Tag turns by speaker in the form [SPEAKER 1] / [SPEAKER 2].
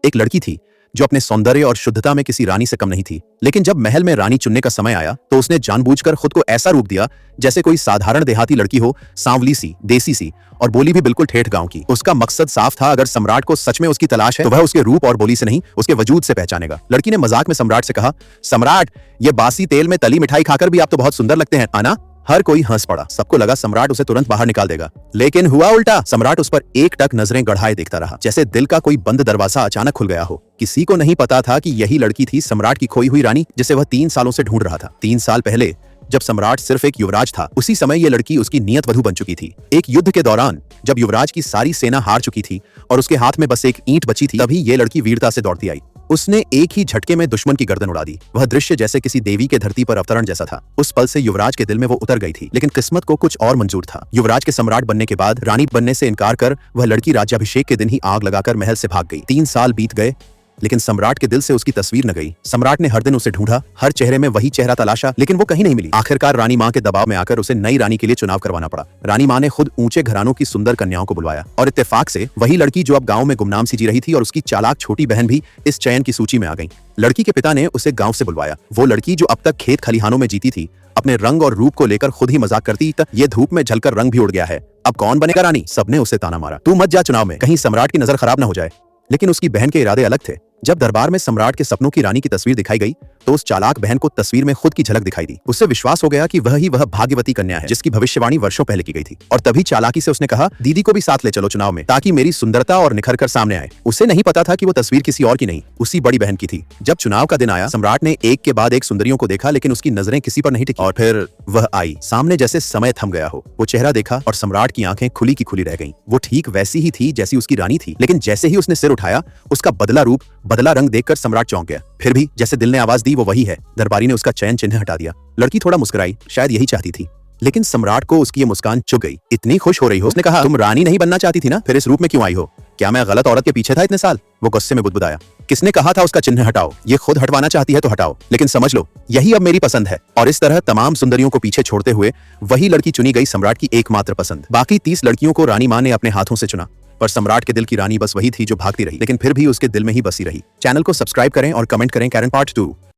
[SPEAKER 1] एक लड़की थी जो अपने सौंदर्य और शुद्धता में किसी रानी से कम नहीं थी, लेकिन जब महल में रानी चुनने का समय आया तो उसने जानबूझकर खुद को ऐसा रूप दिया जैसे कोई साधारण देहाती लड़की हो, सांवली सी, देसी सी, और बोली भी बिल्कुल ठेठ गांव की। उसका मकसद साफ था, अगर सम्राट को सच में उसकी तलाश है तो वह उसके रूप और बोली से नहीं, उसके वजूद से पहचानेगा। लड़की ने मजाक में सम्राट से कहा, सम्राट, ये बासी तेल में तली मिठाई खाकर भी आप तो बहुत सुंदर लगते हैं, आना। हर कोई हंस पड़ा। सबको लगा सम्राट उसे तुरंत बाहर निकाल देगा, लेकिन हुआ उल्टा। सम्राट उस पर एकटक नजरें गड़ाए देखता रहा, जैसे दिल का कोई बंद दरवाजा अचानक खुल गया हो। किसी को नहीं पता था कि यही लड़की थी सम्राट की खोई हुई रानी, जिसे वह 3 सालों से ढूंढ रहा था। 3 साल पहले जब सम्राट सिर्फ एक युवराज था, उसी समय यह लड़की उसकी नियत वधू बन चुकी थी। एक युद्ध के दौरान जब युवराज की सारी सेना हार चुकी थी और उसके हाथ में बस एक ईंट बची थी, तभी यह लड़की वीरता से दौड़ती आई। उसने एक ही झटके में दुश्मन की गर्दन उड़ा दी। वह दृश्य जैसे किसी देवी के धरती पर अवतरण जैसा था। उस पल से युवराज के दिल में वो उतर गई थी, लेकिन किस्मत को कुछ और मंजूर था। युवराज के सम्राट बनने के बाद रानी बनने से इनकार कर वह लड़की राज्याभिषेक के दिन ही आग लगाकर महल से भाग गई। 3 साल बीत गए, लेकिन सम्राट के दिल से उसकी तस्वीर न गई। सम्राट ने हर दिन उसे ढूंढा, हर चेहरे में वही चेहरा तलाशा, लेकिन वो कहीं नहीं मिली। आखिरकार रानी माँ के दबाव में आकर उसे नई रानी के लिए चुनाव करवाना पड़ा। रानी माँ ने खुद ऊंचे घरानों की सुंदर कन्याओं को बुलवाया, और इत्तेफाक से वही लड़की जो अब गांव में गुमनाम सी जी रही थी और उसकी चालाक छोटी बहन भी इस चयन की सूची में आ गई। लड़की के पिता ने उसे गाँव से बुलवाया। वो लड़की जो अब तक खेत खलिहानों में जीती थी, अपने रंग और रूप को लेकर खुद ही मजाक करती, ये धूप में जलकर रंग भी उड़ गया है, अब कौन बनेगा रानी। सबने उसे ताना मारा, तू मत जा चुनाव में, कहीं सम्राट की नजर खराब न हो जाए। लेकिन उसकी बहन के इरादे अलग थे। जब दरबार में सम्राट के सपनों की रानी की तस्वीर दिखाई गई तो उस चालाक बहन को तस्वीर में खुद की झलक दिखाई दी। उससे विश्वास हो गया कि वह भाग्यवती कन्या है जिसकी भविष्यवाणी वर्षों पहले की गई थी। और तभी चालाकी से उसने कहा, दीदी को भी साथ ले चलो चुनाव में, ताकि मेरी सुंदरता और निखर कर सामने आए। उसे नहीं पता था कि वो तस्वीर किसी और की नहीं, उसी बड़ी बहन की थी। जब चुनाव का दिन आया, सम्राट ने एक के बाद एक सुंदरियों को देखा, लेकिन उसकी नजरें किसी पर नहीं टिकी। और फिर वह आई सामने, जैसे समय थम गया हो। वो चेहरा देखा और सम्राट की आंखें खुली की खुली रह गईं। वो ठीक वैसी ही थी जैसी उसकी रानी थी, लेकिन जैसे ही उसने सिर उठाया, उसका बदला रूप, बदला रंग देखकर सम्राट चौंक गया। फिर भी जैसे दिल ने आवाज दी, वो वही है। दरबारी ने उसका चयन चिन्ह हटा दिया। लड़की थोड़ा मुस्कुराई, शायद यही चाहती थी, लेकिन सम्राट को उसकी ये मुस्कान चुभ गई। इतनी खुश हो रही हो, उसने कहा, तुम रानी नहीं बनना चाहती थी ना, फिर इस रूप में क्यों आई हो? क्या मैं गलत औरत के पीछे था इतने साल? वो गुस्से में बुदबुदाया। किसने कहा था उसका चिन्ह हटाओ? ये खुद हटवाना चाहती है तो हटाओ, लेकिन समझ लो यही अब मेरी पसंद है। और इस तरह तमाम सुंदरियों को पीछे छोड़ते हुए वही लड़की चुनी गई सम्राट की एकमात्र पसंद। बाकी 30 लड़कियों को रानी माँ ने अपने हाथों से चुना, पर सम्राट के दिल की रानी बस वही थी जो भागती रही, लेकिन फिर भी उसके दिल में ही बसी रही। चैनल को सब्सक्राइब करें और कमेंट करें कैरन पार्ट 2।